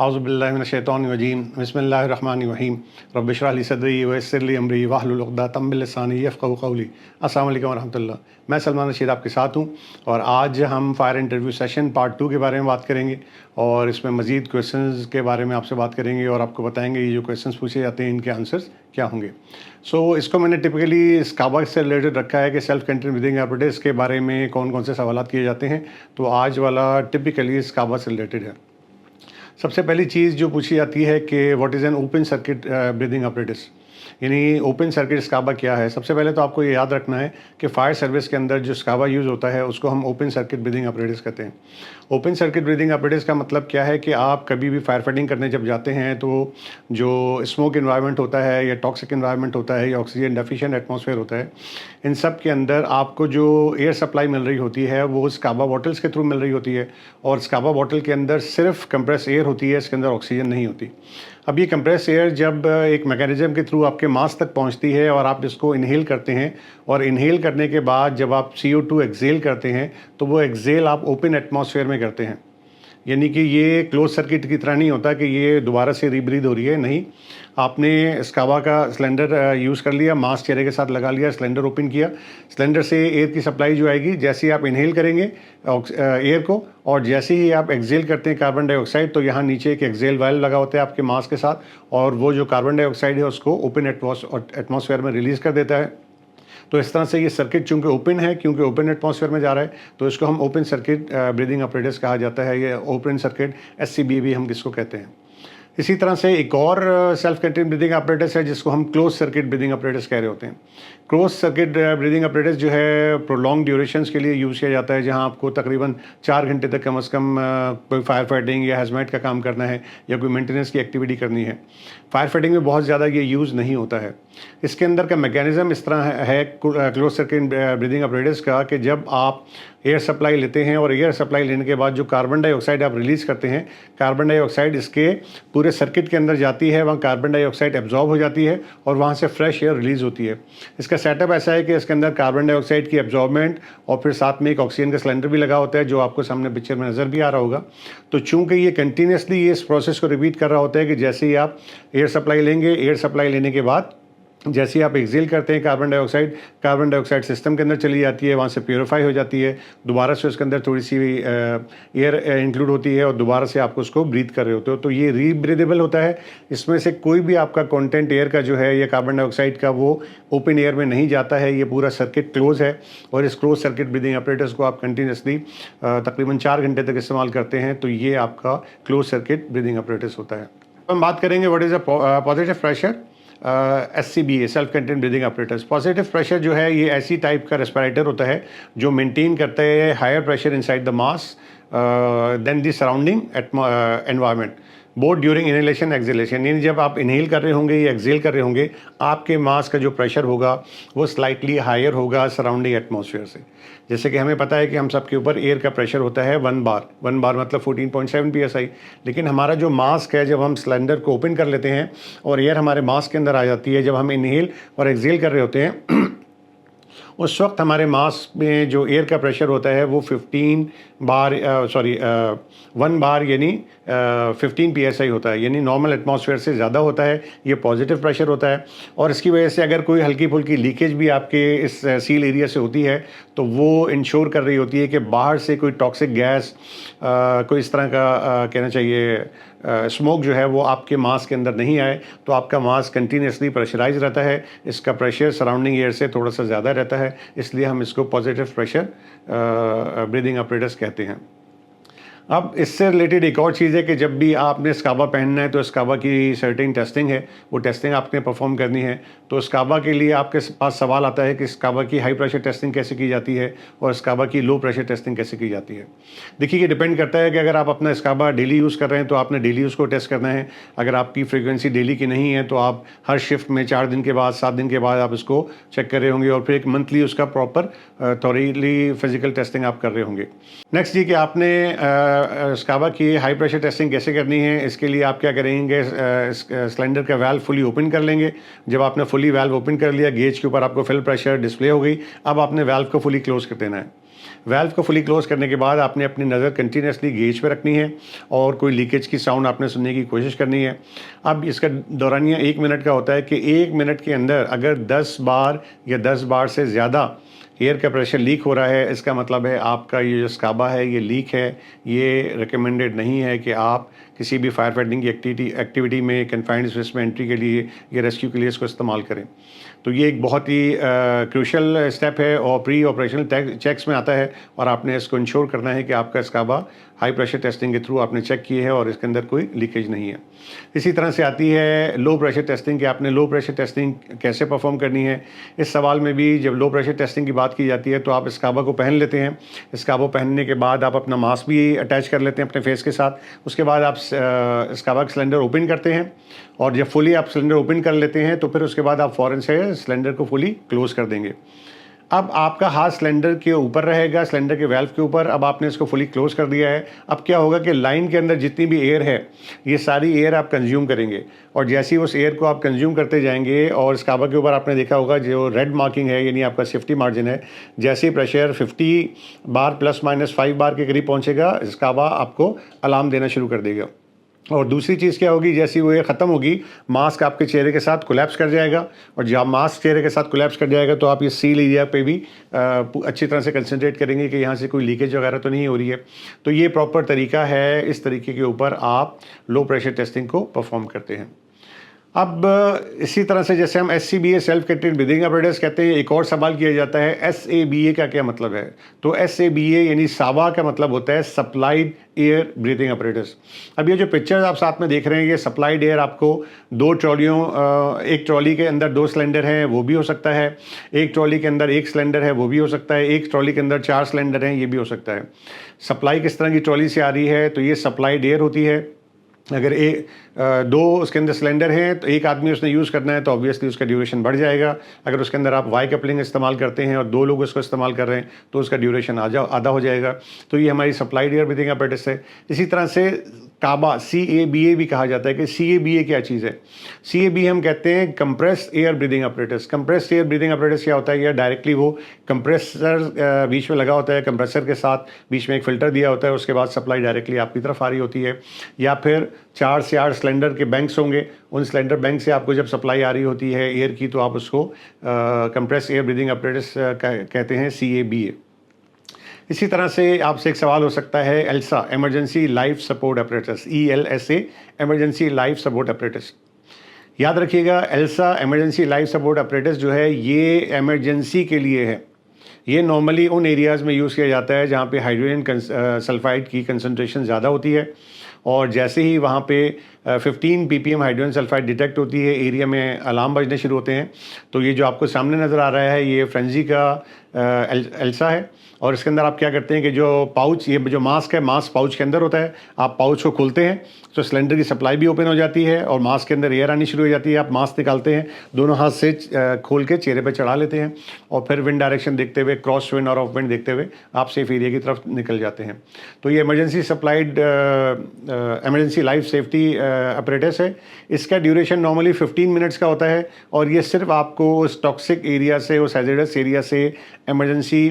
औज़ुबिल्लाहिमिनश्शैतानिर्रजीम बिस्मिल्लाहिर्रहमानिर्रहीम रब्बि इश्रह ली सदरी वयस्सिर ली अमरी वहलुल उक़दतम मिन लिसानी यफ़क़हू क़ौली। अस्सलामु अलैकुम वरहमतुल्लाह। मैं सलमान रशीद आपके साथ हूँ और आज हम फ़ायर इंटरव्यू सेशन पार्ट 2 के बारे में बात करेंगे और इसमें मज़ीद क्वेश्चंस के बारे में आपसे बात करेंगे और आपको बताएंगे ये जो क्वेश्चंस पूछे जाते हैं इनके आंसर्स क्या होंगे। इसको मैंने टिपिकली स्काबा से रिलेटेड रखा है कि सेल्फ कंटेन्ड ब्रीथिंग एपरेटस के बारे में कौन कौन से सवालात किए जाते हैं। तो आज वाला टिपिकली स्काबा से रिलेटेड है। सबसे पहली चीज़ जो पूछी जाती है कि what is an open circuit breathing apparatus, यानी ओपन सर्किट स्काबा क्या है। सबसे पहले तो आपको ये याद रखना है कि फायर सर्विस के अंदर जो स्काबा यूज़ होता है उसको हम ओपन सर्किट ब्रीदिंग apparatus कहते हैं। ओपन सर्किट ब्रीदिंग apparatus का मतलब क्या है कि आप कभी भी फायर फाइटिंग करने जब जाते हैं तो जो स्मोक इन्वायरमेंट होता है या टॉक्सिक इन्वायरमेंट होता है या ऑक्सीजन डेफिशिएंट एटमॉस्फेयर होता है, इन सब के अंदर आपको जो एयर सप्लाई मिल रही होती है वो स्काबा बॉटल्स के थ्रू मिल रही होती है और स्काबा बॉटल के अंदर सिर्फ कंप्रेस एयर होती है, इसके अंदर ऑक्सीजन नहीं होती। अब ये कंप्रेस एयर जब एक मैकेनिज्म के थ्रू आपके मास्क तक पहुंचती है और आप इसको इनहेल करते हैं और इनहेल करने के बाद जब आप CO2 एक्सेल करते हैं तो वो एक्सेल आप ओपन एटमॉस्फेयर में करते हैं, यानी कि ये क्लोज सर्किट की तरह नहीं होता कि ये दोबारा से रीब्रीद हो रही है। नहीं, आपने स्काबा का सिलेंडर यूज़ कर लिया, मास्क चेहरे के साथ लगा लिया, सिलेंडर ओपन किया, सिलेंडर से एयर की सप्लाई जो आएगी जैसे ही आप इनहेल करेंगे एयर को और जैसे ही आप एक्सेल करते हैं कार्बन डाइऑक्साइड तो यहाँ नीचे एक एक्सेल वाल्व लगा होता है आपके मास्क के साथ और वो जो कार्बन डाइऑक्साइड है उसको ओपन एटमॉस्फेयर में रिलीज़ कर देता है। तो इस तरह से ये सर्किट चूँकि ओपन है, क्योंकि ओपन एटमॉस्फेयर में जा रहा है तो इसको हम ओपन सर्किट ब्रीदिंग apparatus कहा जाता है। ये ओपन सर्किट SCB भी हम किसको कहते हैं। इसी तरह से एक और सेल्फ कंटेन्ड ब्रीदिंग apparatus है जिसको हम क्लोज सर्किट ब्रीदिंग apparatus कह रहे होते हैं। क्लोज सर्किट ब्रीदिंग apparatus जो है प्रोलॉन्ग ड्यूरेशंस के लिए यूज़ किया जाता है, जहां आपको तकरीबन 4 घंटे तक कम से कम कोई फायर फाइटिंग या हैजमेट का काम करना है या कोई मेंटेनेंस की एक्टिविटी करनी है। फायर फाइटिंग में बहुत ज़्यादा ये यूज़ नहीं होता है। इसके अंदर का मैकेनिज़्म इस तरह है क्लोज सर्किट ब्रीदिंग apparatus का कि जब आप एयर सप्लाई लेते हैं और एयर सप्लाई लेने के बाद जो कार्बन डाइऑक्साइड आप रिलीज़ करते हैं, कार्बन डाइऑक्साइड इसके पूरे सर्किट के अंदर जाती है, वहाँ कार्बन डाइऑक्साइड एब्जॉर्ब हो जाती है और वहाँ से फ्रेश एयर रिलीज़ होती है। इसका सेटअप ऐसा है कि इसके अंदर कार्बन डाइऑक्साइड की एब्जॉर्बमेंट और फिर साथ में एक ऑक्सीजन का सिलेंडर भी लगा होता है जो आपको सामने पिक्चर में नज़र भी आ रहा होगा। तो चूँकि ये कंटिन्यूसली ये इस प्रोसेस को रिपीट कर रहा होता है कि जैसे ही आप एयर सप्लाई लेंगे, एयर सप्लाई लेने के बाद जैसे ही आप एक्सेल करते हैं कार्बन डाइऑक्साइड सिस्टम के अंदर चली जाती है, वहाँ से प्योरीफाई हो जाती है, दोबारा से उसके अंदर थोड़ी सी एयर इंक्लूड होती है और दोबारा से आपको उसको ब्रीथ कर रहे होते हो तो ये रीब्रीदेबल होता है। इसमें से कोई भी आपका कंटेंट एयर का जो है या कार्बन डाइऑक्साइड का वो ओपन एयर में नहीं जाता है। ये पूरा सर्किट क्लोज है और इस क्लोज सर्किट ब्रीदिंग apparatus को आप कंटिन्यूसली तकरीबन 4 घंटे तक इस्तेमाल करते हैं तो ये आपका क्लोज सर्किट ब्रीदिंग apparatus होता है। हम बात करेंगे what is a positive pressure SCBA self contained breathing apparatus। Positive pressure जो है ये ऐसी टाइप का रेस्पिरेटर होता है जो मेंटेन करता है higher pressure inside the mass than the surrounding environment both during inhalation exhalation, यानी जब आप इनहेल कर रहे होंगे या एक्सेल कर रहे होंगे आपके मास का जो प्रेशर होगा वो स्लाइटली हायर होगा सराउंडिंग एटमॉस्फेयर से। जैसे कि हमें पता है कि हम सबके ऊपर एयर का प्रेशर होता है 1 बार मतलब 14.7 PSI, लेकिन हमारा जो मास्क है जब हम सिलेंडर को ओपन कर लेते हैं और एयर हमारे मास्क के अंदर आ जाती है, जब हम इनहेल और एक्सेल कर रहे होते हैं उस वक्त हमारे मास्क में जो एयर का प्रेशर होता है वो 1 बार यानी 15 PSI होता है, यानी नॉर्मल एटमॉस्फेयर से ज़्यादा होता है। ये पॉजिटिव प्रेशर होता है और इसकी वजह से अगर कोई हल्की फुल्की लीकेज भी आपके इस सील एरिया से होती है तो वो इंश्योर कर रही होती है कि बाहर से कोई टॉक्सिक गैस कोई इस तरह का कहना चाहिए स्मोक जो है वो आपके मास्क के अंदर नहीं आए। तो आपका मास्क कंटिन्यूसली प्रेशराइज रहता है, इसका प्रेशर सराउंडिंग एयर से थोड़ा सा ज़्यादा रहता है, इसलिए हम इसको पॉजिटिव प्रेशर ब्रीदिंग apparatus कहते हैं। अब इससे रिलेटेड एक और चीज़ है कि जब भी आपने स्काबा पहनना है तो स्काबा की सर्टेन टेस्टिंग है, वो टेस्टिंग आपने परफॉर्म करनी है। तो स्काबा के लिए आपके पास सवाल आता है कि स्काबा की हाई प्रेशर टेस्टिंग कैसे की जाती है और स्काबा की लो प्रेशर टेस्टिंग कैसे की जाती है। देखिए ये डिपेंड करता है कि अगर आप अपना स्काबा डेली यूज़ कर रहे हैं तो आपने डेली उसको टेस्ट करना है। अगर आपकी फ्रीक्वेंसी डेली की नहीं है तो आप हर शिफ्ट में 4 दिन के बाद 7 दिन के बाद आप इसको चेक कर रहे होंगे और फिर एक मंथली उसका प्रॉपर थॉरीली फिजिकल टेस्टिंग आप कर रहे होंगे। नेक्स्ट ये कि आपने स्काबा की हाई प्रेशर टेस्टिंग कैसे करनी है। इसके लिए आप क्या करेंगे, सिलेंडर का वाल्व फुली ओपन कर लेंगे। जब आपने फुली वाल्व ओपन कर लिया, गेज के ऊपर आपको फिल प्रेशर डिस्प्ले हो गई, अब आपने वाल्व को फुली क्लोज कर देना है। वेल्व को फुली क्लोज करने के बाद आपने अपनी नज़र कंटिन्यूसली गेज पे रखनी है और कोई लीकेज की साउंड आपने सुनने की कोशिश करनी है। अब इसका दौरानिया 1 मिनट का होता है कि 1 मिनट के अंदर अगर 10 बार या 10 बार से ज़्यादा एयर का प्रेशर लीक हो रहा है, इसका मतलब है आपका ये जो स्काबा है ये लीक है। ये रिकमेंडेड नहीं है कि आप किसी भी फायर फाइटिंग की एक्टिविटी में कन्फाइंड स्पेस में एंट्री के लिए या रेस्क्यू के लिए इसको इस्तेमाल करें। तो ये एक बहुत ही क्रूशल स्टेप है और प्री ऑपरेशनल चेक्स में आता है और आपने इसको इंश्योर करना है कि आपका स्काबा हाई प्रेशर टेस्टिंग के थ्रू आपने चेक किए है और इसके अंदर कोई लीकेज नहीं है। इसी तरह से आती है लो प्रेशर टेस्टिंग कि आपने लो प्रेशर टेस्टिंग कैसे परफॉर्म करनी है। इस सवाल में भी जब लो प्रेशर टेस्टिंग की बात की जाती है तो आप स्काबा को पहन लेते हैं। स्काबा पहनने के बाद आप अपना मास्क भी अटैच कर लेते हैं अपने फेस के साथ। उसके बाद आप स्काबा का सिलेंडर ओपन करते हैं और जब फुली आप सिलेंडर ओपन कर लेते हैं तो फिर उसके बाद आप फ़ौरन से सिलेंडर को फुली क्लोज़ कर देंगे। अब आपका हाथ सिलेंडर के ऊपर रहेगा, सिलेंडर के वाल्व के ऊपर। अब आपने इसको फुली क्लोज कर दिया है। अब क्या होगा कि लाइन के अंदर जितनी भी एयर है ये सारी एयर आप कंज्यूम करेंगे और जैसे ही उस एयर को आप कंज्यूम करते जाएंगे और स्काबा के ऊपर आपने देखा होगा जो रेड मार्किंग है यानी आपका सेफ्टी मार्जिन है, जैसे ही प्रेशर 50 बार प्लस माइनस 5 बार के करीब पहुँचेगा स्काबा आपको अलार्म देना शुरू कर देगा। और दूसरी चीज़ क्या होगी, जैसी वो ये ख़त्म होगी मास्क आपके चेहरे के साथ कोलैप्स कर जाएगा और जब मास्क चेहरे के साथ कोलैप्स कर जाएगा तो आप ये सील एरिया पे भी अच्छी तरह से कंसंट्रेट करेंगे कि यहाँ से कोई लीकेज वगैरह तो नहीं हो रही है। तो ये प्रॉपर तरीका है, इस तरीके के ऊपर आप लो प्रेशर टेस्टिंग को परफॉर्म करते हैं। अब इसी तरह से जैसे हम SCBA self contained breathing apparatus कहते हैं, एक और सवाल किया जाता है SABA का क्या मतलब है। तो SABA यानी सावा का मतलब होता है सप्लाइड एयर ब्रीदिंग apparatus। अब ये जो पिक्चर आप साथ में देख रहे हैं ये सप्लाइड एयर आपको 2 ट्रॉलियों, एक ट्रॉली के अंदर 2 सिलेंडर हैं वो भी हो सकता है, एक ट्रॉली के अंदर 1 सिलेंडर है वो भी हो सकता है, एक ट्रॉली के अंदर 4 सिलेंडर हैं ये भी हो सकता है। सप्लाई किस तरह की ट्रॉली से आ रही है, तो ये सप्लाइड एयर होती है। अगर 2 उसके अंदर सिलेंडर हैं तो एक आदमी उसने यूज़ करना है तो ऑब्वियसली उसका ड्यूरेशन बढ़ जाएगा। अगर उसके अंदर आप वाई कपलिंग इस्तेमाल करते हैं और 2 लोग उसको इस्तेमाल कर रहे हैं तो उसका ड्यूरेशन आधा हो जाएगा। तो ये हमारी सप्लाइड एयर ब्रीथिंग apparatus है। इसी तरह से काबा CABA भी कहा जाता है कि CABA क्या चीज़ है। CABA हम कहते हैं compressed air breathing apparatus। Compressed air breathing apparatus क्या होता है, या डायरेक्टली वो कंप्रेसर बीच में लगा होता है, कंप्रेसर के साथ बीच में एक फ़िल्टर दिया होता है, उसके बाद सप्लाई डायरेक्टली आपकी तरफ आ रही होती है। या फिर 4 से 8 सिलेंडर के बैंक्स होंगे, उन सिलेंडर बैंक से आपको जब सप्लाई आ रही होती है एयर की तो आप उसको कंप्रेस्ड एयर ब्रीथिंग apparatus कहते हैं, CABA। इसी तरह से आपसे एक सवाल हो सकता है ELSA emergency life support apparatus, ELSA emergency life support apparatus। याद रखिएगा ELSA emergency life support apparatus जो है ये एमरजेंसी के लिए है। ये नॉर्मली उन एरियाज़ में यूज़ किया जाता है जहाँ पे हाइड्रोजन सल्फाइड की कंसनट्रेशन ज़्यादा होती है और जैसे ही वहाँ पे 15 ppm हाइड्रोजन सल्फाइड डिटेक्ट होती है एरिया में अलार्म बजने शुरू होते हैं। तो ये जो आपको सामने नज़र आ रहा है ये फ्रेंजी का ELSA है और इसके अंदर आप क्या करते हैं कि जो पाउच, ये जो मास्क है, मास्क पाउच के अंदर होता है, आप पाउच को खोलते हैं तो सिलेंडर की सप्लाई भी ओपन हो जाती है और मास्क के अंदर एयर आनी शुरू हो जाती है। आप मास्क निकालते हैं, दोनों हाथ से खोल के चेहरे पे चढ़ा लेते हैं और फिर विंड डायरेक्शन देखते हुए, क्रॉस विंड और ऑफ विंड देखते हुए आप सेफ एरिया की तरफ निकल जाते हैं। तो ये emergency supplied emergency life safety apparatus है। इसका ड्यूरेशन नॉर्मली 15 मिनट्स का होता है और ये सिर्फ आपको उस टॉक्सिक एरिया से, उस हैज़र्डस एरिया से एमरजेंसी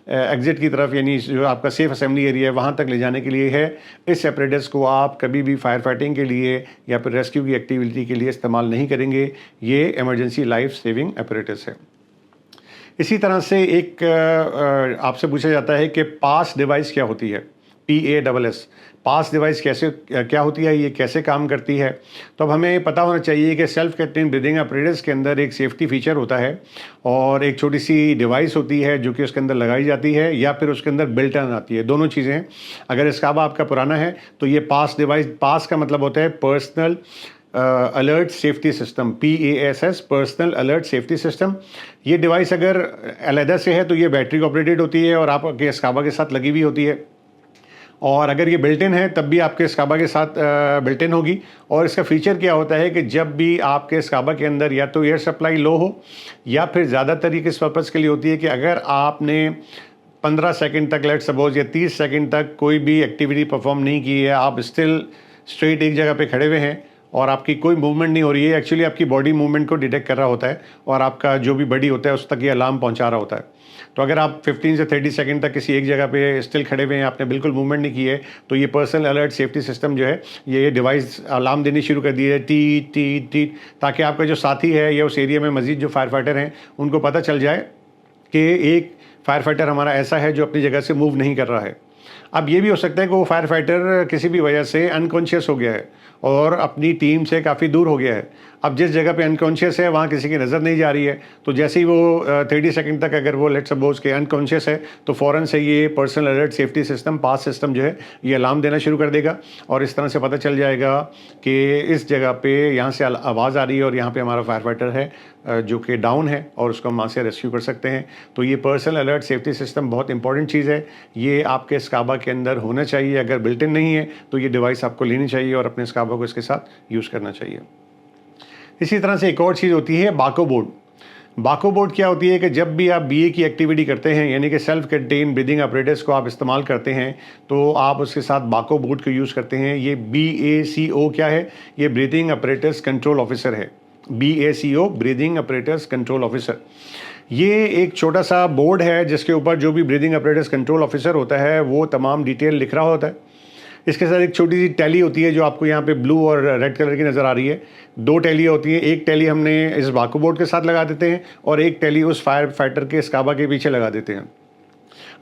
एग्जिट की तरफ यानी जो आपका सेफ असेंबली एरिया है वहाँ तक ले जाने के लिए है। इस apparatus को आप कभी भी फायर फाइटिंग के लिए या फिर रेस्क्यू की एक्टिविटी के लिए इस्तेमाल नहीं करेंगे। ये एमरजेंसी लाइफ सेविंग apparatus है। इसी तरह से एक आपसे पूछा जाता है कि पास डिवाइस क्या होती है, PASS। पास डिवाइस कैसे क्या होती है, ये कैसे काम करती है। तो अब हमें पता होना चाहिए कि सेल्फ कंटेन्ड ब्रीदिंग apparatus के अंदर एक सेफ्टी फीचर होता है और एक छोटी सी डिवाइस होती है जो कि उसके अंदर लगाई जाती है या फिर उसके अंदर बिल्ट इन आती है, दोनों चीज़ें हैं। अगर स्काबा आपका पुराना है तो ये पास डिवाइस, पास का मतलब होता है personal alert safety system, PASS personal alert safety system. ये डिवाइस अगर अलहदा से है तो ये बैटरी ऑपरेटेड होती है और आपके स्काबा के साथ लगी हुई होती है, और अगर ये बिल्ट इन है तब भी आपके स्काबा के साथ बिल्ट इन होगी। और इसका फीचर क्या होता है कि जब भी आपके स्काबा के अंदर या तो एयर सप्लाई लो हो या फिर ज़्यादातर ये किस पर्पज़ के लिए होती है कि अगर आपने 15 सेकंड तक, लेट सपोज, या 30 सेकंड तक कोई भी एक्टिविटी परफॉर्म नहीं की है, आप स्टिल स्ट्रेट एक जगह पे खड़े हुए हैं और आपकी कोई मूवमेंट नहीं हो रही है, एक्चुअली आपकी बॉडी मूवमेंट को डिटेक्ट कर रहा होता है और आपका जो भी बॉडी होता है उस तक ये अलार्म पहुंचा रहा होता है। तो अगर आप 15 से 30 सेकंड तक किसी एक जगह पे स्टिल खड़े हुए हैं, आपने बिल्कुल मूवमेंट नहीं की है, तो ये पर्सनल अलर्ट सेफ्टी सिस्टम जो है ये डिवाइस अलार्म देनी शुरू कर दी है, टी टी टी, ताकि आपका जो साथी है या उस एरिया में मजीद जो फायर फाइटर हैं उनको पता चल जाए कि एक फायर फाइटर हमारा ऐसा है जो अपनी जगह से मूव नहीं कर रहा है। अब ये भी हो सकता है कि वो फायर फाइटर किसी भी वजह से अनकॉन्शियस हो गया है और अपनी टीम से काफ़ी दूर हो गया है। अब जिस जगह पे अनकॉन्शियस है वहाँ किसी की नज़र नहीं जा रही है, तो जैसे ही वो 30 सेकंड तक अगर वो लेट्स सपोज के अनकॉन्शियस है तो फ़ौरन से ये पर्सनल अलर्ट सेफ्टी सिस्टम पास सिस्टम जो है ये अलार्म देना शुरू कर देगा और इस तरह से पता चल जाएगा कि इस जगह पे यहाँ से आवाज़ आ रही है और यहाँ पे हमारा फायर फाइटर है जो कि डाउन है और उसको हम वहाँ से रेस्क्यू कर सकते हैं। तो ये पर्सनल अलर्ट सेफ्टी सिस्टम बहुत इंपॉर्टेंट चीज़ है, ये आपके स्काबा के अंदर होना चाहिए। अगर बिल्ट इन नहीं है तो ये डिवाइस आपको लेनी चाहिए और अपने स्काबा को इसके साथ यूज़ करना चाहिए। इसी तरह से एक और चीज़ होती है बाको बोर्ड। बाको बोर्ड क्या होती है कि जब भी आप बीए की एक्टिविटी करते हैं यानी कि सेल्फ कंटेन ब्रीदिंग अपरेटस को आप इस्तेमाल करते हैं तो आप उसके साथ बाको बोर्ड को यूज़ करते हैं। ये BACO क्या है? ये ब्रीदिंग अपरेटस कंट्रोल ऑफिसर है। BACO breathing apparatus control officer. ये एक छोटा सा बोर्ड है जिसके ऊपर जो भी ब्रीदिंग अपरेटस कंट्रोल ऑफिसर होता है वो तमाम डिटेल लिख रहा होता है। इसके साथ एक छोटी सी टैली होती है जो आपको यहाँ पे ब्लू और रेड कलर की नज़र आ रही है। 2 टैली होती है, एक टैली हमने इस बाको बोर्ड के साथ लगा देते हैं और एक टैली उस फायर फाइटर के स्काबा के पीछे लगा देते हैं।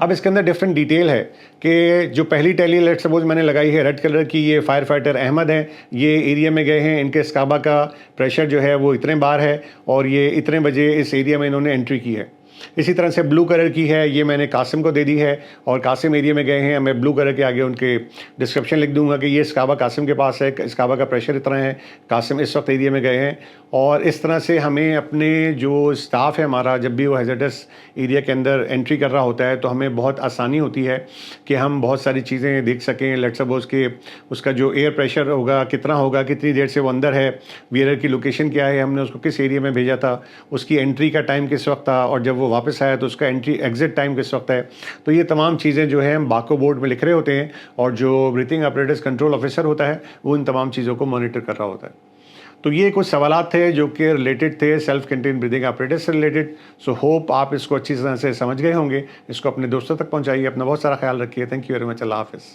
अब इसके अंदर डिफरेंट डिटेल है कि जो पहली टैली लेट्स सपोज मैंने लगाई है रेड कलर की, ये फायर फाइटर अहमद हैं, ये एरिया में गए हैं, इनके स्काबा का प्रेशर जो है वो इतने बार है और ये इतने बजे इस एरिया में इन्होंने एंट्री की है। इसी तरह से ब्लू कलर की है, ये मैंने कासिम को दे दी है और कासिम एरिया में गए हैं। मैं ब्लू कलर के आगे उनके डिस्क्रिप्शन लिख दूंगा कि ये स्काबा कासिम के पास है, स्काबा का प्रेशर इतना है, कासिम इस वक्त एरिया में गए हैं। और इस तरह से हमें अपने जो स्टाफ है हमारा जब भी वो हैज़र्डस एरिया के अंदर एंट्री कर रहा होता है तो हमें बहुत आसानी होती है कि हम बहुत सारी चीज़ें देख सकें। लेट्स सपोज के उसका जो एयर प्रेशर होगा कितना होगा, कितनी देर से वो अंदर है, वियरर की लोकेशन क्या है, हमने उसको किस एरिया में भेजा था, उसकी एंट्री का टाइम किस वक्त था और जब वो वापस आया तो उसका एंट्री एग्जिट टाइम किस वक्त है। तो ये तमाम चीज़ें जो है हम बाको बोर्ड में लिख रहे होते हैं और जो ब्रीथिंग अपरेटस कंट्रोल ऑफिसर होता है वो इन तमाम चीज़ों को मॉनिटर कर रहा होता है। तो ये कुछ सवालात थे जो कि रिलेटेड थे सेल्फ कंटेन ब्रीदिंग अपरेटस से रिलेटेड। सो होप आप इसको अच्छी तरह से समझ गए होंगे। इसको अपने दोस्तों तक पहुंचाइए। अपना बहुत सारा ख्याल रखिए। Thank you very much. अल्लाह हाफ़िज़।